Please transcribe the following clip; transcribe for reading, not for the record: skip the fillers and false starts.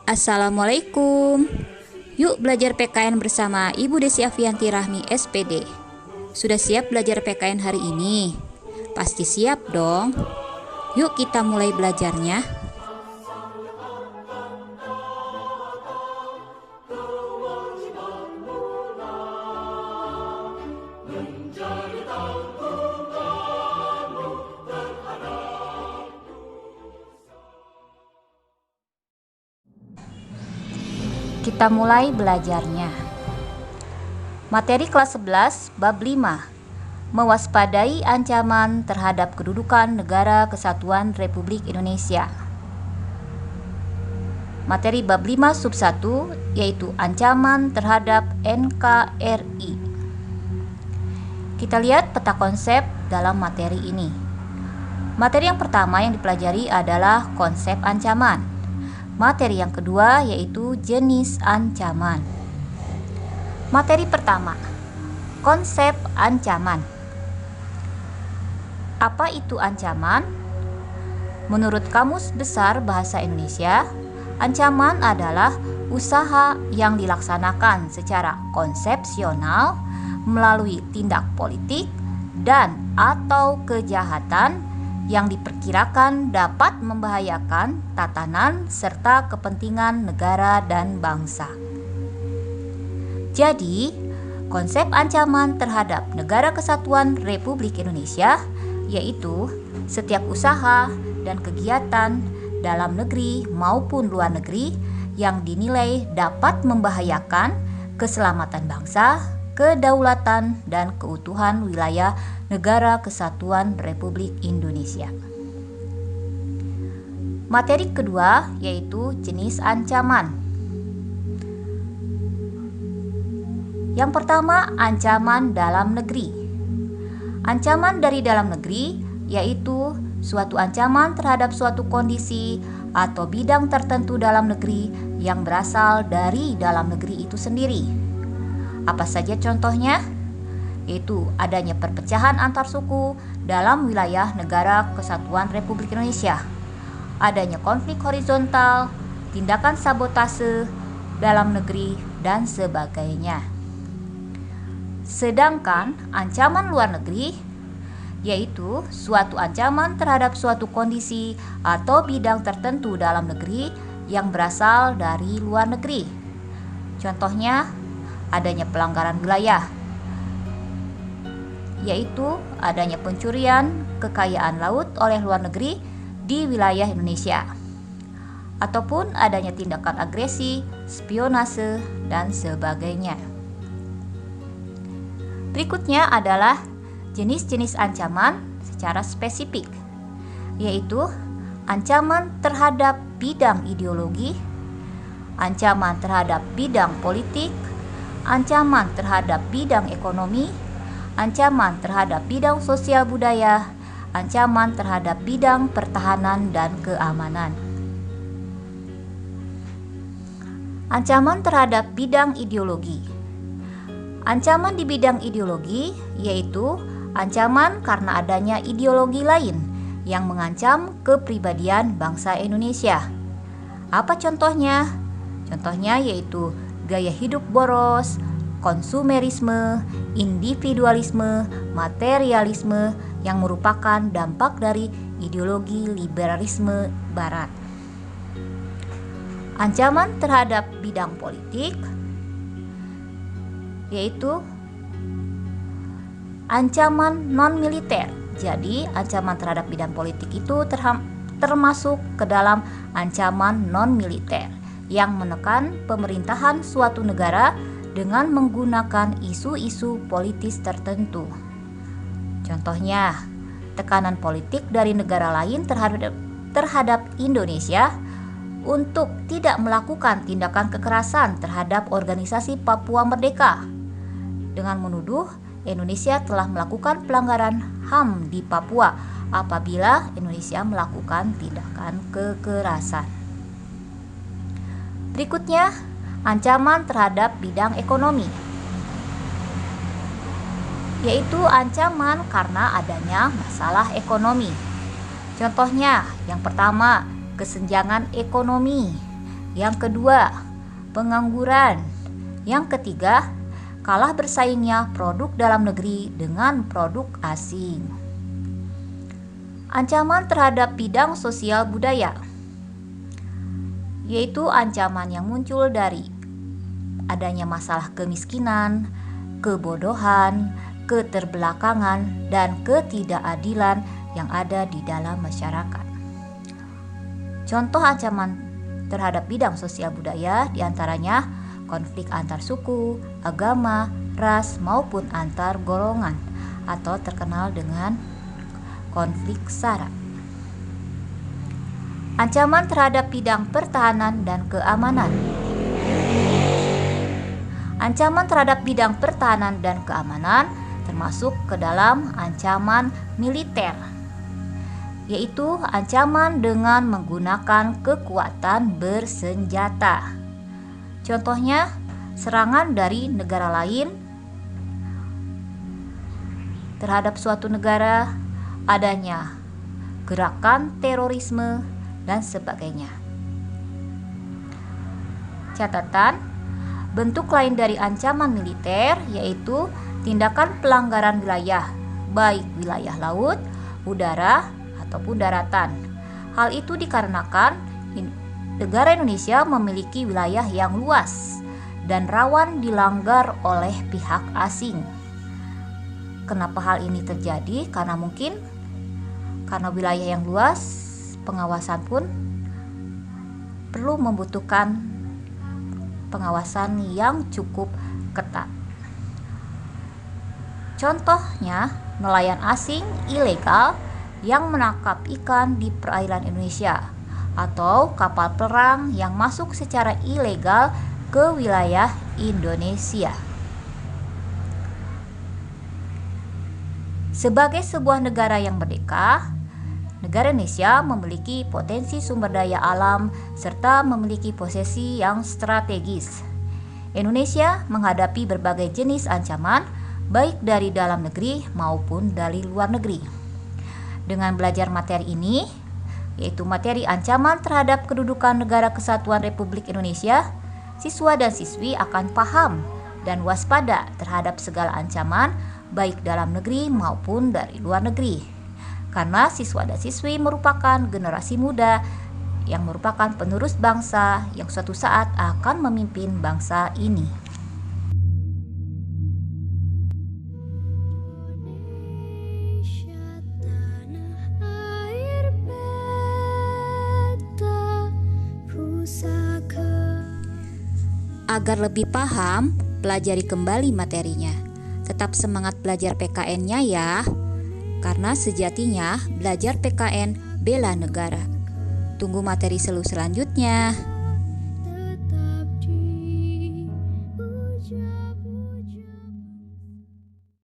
Assalamualaikum. Yuk belajar PKN bersama Ibu Desi Afianti Rahmi SPD. Sudah siap belajar PKN hari ini? Pasti siap dong. Yuk kita mulai belajarnya. Kita mulai belajarnya. Materi kelas 11 bab 5. Mewaspadai ancaman terhadap kedudukan Negara Kesatuan Republik Indonesia. Materi bab 5 sub 1 yaitu ancaman terhadap NKRI. Kita lihat peta konsep dalam materi ini. Materi yang pertama yang dipelajari adalah konsep ancaman. Materi yang kedua yaitu jenis ancaman. Materi pertama, konsep ancaman. Apa itu ancaman? Menurut Kamus Besar Bahasa Indonesia, ancaman adalah usaha yang dilaksanakan secara konsepsional melalui tindak politik dan atau kejahatan yang diperkirakan dapat membahayakan tatanan serta kepentingan negara dan bangsa. Jadi, konsep ancaman terhadap Negara Kesatuan Republik Indonesia yaitu setiap usaha dan kegiatan dalam negeri maupun luar negeri yang dinilai dapat membahayakan keselamatan bangsa, kedaulatan dan keutuhan wilayah Negara Kesatuan Republik Indonesia. Materi kedua yaitu jenis ancaman. Yang pertama, ancaman dalam negeri. Ancaman dari dalam negeri yaitu suatu ancaman terhadap suatu kondisi atau bidang tertentu dalam negeri yang berasal dari dalam negeri itu sendiri. Apa saja contohnya? Yaitu adanya perpecahan antar suku dalam wilayah Negara Kesatuan Republik Indonesia, adanya konflik horizontal, tindakan sabotase dalam negeri, dan sebagainya. Sedangkan ancaman luar negeri yaitu suatu ancaman terhadap suatu kondisi atau bidang tertentu dalam negeri yang berasal dari luar negeri. Contohnya, adanya pelanggaran wilayah, yaitu adanya pencurian kekayaan laut oleh luar negeri di wilayah Indonesia, ataupun adanya tindakan agresi, spionase, dan sebagainya. Berikutnya adalah jenis-jenis ancaman secara spesifik, yaitu ancaman terhadap bidang ideologi, ancaman terhadap bidang politik, ancaman terhadap bidang ekonomi, ancaman terhadap bidang sosial budaya, ancaman terhadap bidang pertahanan dan keamanan. Ancaman terhadap bidang ideologi. Ancaman di bidang ideologi yaitu ancaman karena adanya ideologi lain yang mengancam kepribadian bangsa Indonesia. Apa contohnya? Contohnya yaitu gaya hidup boros, konsumerisme, individualisme, materialisme yang merupakan dampak dari ideologi liberalisme barat. Ancaman terhadap bidang politik yaitu ancaman non-militer. Jadi, ancaman terhadap bidang politik itu termasuk ke dalam ancaman non-militer yang menekan pemerintahan suatu negara dengan menggunakan isu-isu politis tertentu. Contohnya, tekanan politik dari negara lain terhadap Indonesia untuk tidak melakukan tindakan kekerasan terhadap organisasi Papua Merdeka dengan menuduh Indonesia telah melakukan pelanggaran HAM di Papua apabila Indonesia melakukan tindakan kekerasan. Berikutnya, ancaman terhadap bidang ekonomi, yaitu ancaman karena adanya masalah ekonomi. Contohnya, yang pertama, kesenjangan ekonomi, Yang kedua, pengangguran. Yang ketiga, kalah bersaingnya produk dalam negeri dengan produk asing. Ancaman terhadap bidang sosial budaya, yaitu ancaman yang muncul dari adanya masalah kemiskinan, kebodohan, keterbelakangan, dan ketidakadilan yang ada di dalam masyarakat. Contoh ancaman terhadap bidang sosial budaya diantaranya konflik antar suku, agama, ras, maupun antar golongan, atau terkenal dengan konflik SARA. Ancaman terhadap bidang pertahanan dan keamanan. Ancaman terhadap bidang pertahanan dan keamanan termasuk ke dalam ancaman militer, yaitu ancaman dengan menggunakan kekuatan bersenjata. Contohnya, serangan dari negara lain terhadap suatu negara, adanya gerakan terorisme, dan sebagainya. Catatan, bentuk lain dari ancaman militer yaitu tindakan pelanggaran wilayah, baik wilayah laut, udara, ataupun daratan. Hal itu dikarenakan negara Indonesia memiliki wilayah yang luas dan rawan dilanggar oleh pihak asing. Kenapa hal ini terjadi? Karena wilayah yang luas, pengawasan pun perlu membutuhkan pengawasan yang cukup ketat. Contohnya, nelayan asing ilegal yang menangkap ikan di perairan Indonesia, atau kapal perang yang masuk secara ilegal ke wilayah Indonesia. Sebagai sebuah negara yang merdeka, negara Indonesia memiliki potensi sumber daya alam serta memiliki posisi yang strategis. Indonesia menghadapi berbagai jenis ancaman, baik dari dalam negeri maupun dari luar negeri. Dengan belajar materi ini, yaitu materi ancaman terhadap kedudukan Negara Kesatuan Republik Indonesia, siswa dan siswi akan paham dan waspada terhadap segala ancaman baik dalam negeri maupun dari luar negeri. Karena siswa dan siswi merupakan generasi muda yang merupakan penerus bangsa yang suatu saat akan memimpin bangsa ini. Agar lebih paham, pelajari kembali materinya. Tetap semangat belajar PKN-nya ya, karena sejatinya belajar PKN bela negara. Tunggu materi selanjutnya.